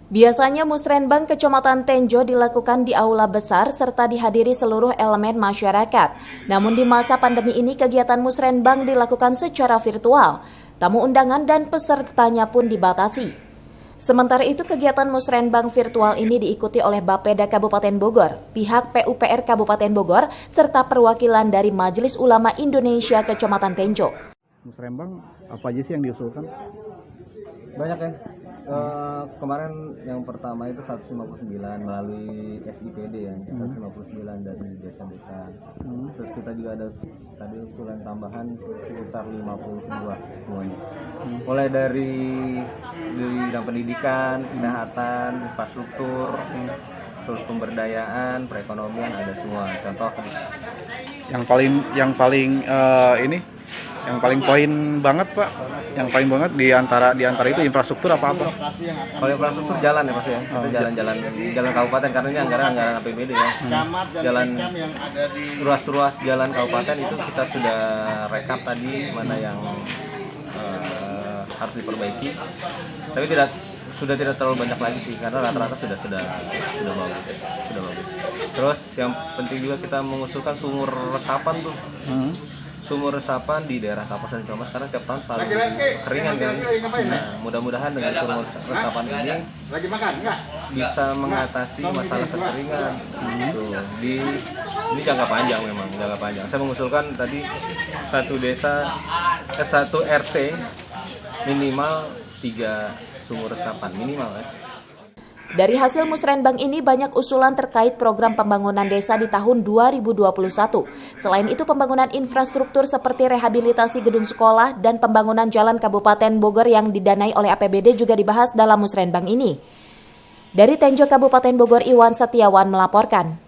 Biasanya Musrenbang Kecamatan Tenjo dilakukan di aula besar serta dihadiri seluruh elemen masyarakat. Namun di masa pandemi ini kegiatan Musrenbang dilakukan secara virtual. Tamu undangan dan pesertanya pun dibatasi. Sementara itu kegiatan Musrenbang virtual ini diikuti oleh Bapeda Kabupaten Bogor, pihak PUPR Kabupaten Bogor, serta perwakilan dari Majelis Ulama Indonesia Kecamatan Tenjo. Musrenbang apa aja sih yang diusulkan? Banyak ya. Kemarin yang pertama itu 159 melalui SIPD ya, 159 dari desa-desa. Terus kita juga ada tadi usulan tambahan sekitar 52 semuanya. Mulai dari bidang pendidikan, kesehatan, infrastruktur, terus pemberdayaan, perekonomian ada semua. Contoh Yang paling poin banget Pak, yang paling banget di antara itu infrastruktur apa? Kalau infrastruktur jalan ya Mas ya, itu jalan kabupaten karena ini anggaran APBD ya. Jalan ruas jalan kabupaten itu kita sudah rekap tadi mana yang harus diperbaiki. Tapi sudah tidak terlalu banyak lagi sih karena rata-rata sudah bagus. Terus yang penting juga kita mengusulkan sumur resapan tuh. Sumur resapan di daerah Kapupaten Ciamis karena tiap tahun selalu keringan kan. Nah, mudah-mudahan dengan sumur resapan ini bisa mengatasi masalah kekeringan. Ini jangka panjang memang, jangka panjang. Saya mengusulkan tadi satu RT minimal 3 sumur resapan minimal ya. Dari hasil Musrenbang ini banyak usulan terkait program pembangunan desa di tahun 2021. Selain itu pembangunan infrastruktur seperti rehabilitasi gedung sekolah dan pembangunan jalan Kabupaten Bogor yang didanai oleh APBD juga dibahas dalam Musrenbang ini. Dari Tenjo Kabupaten Bogor, Iwan Setiawan melaporkan.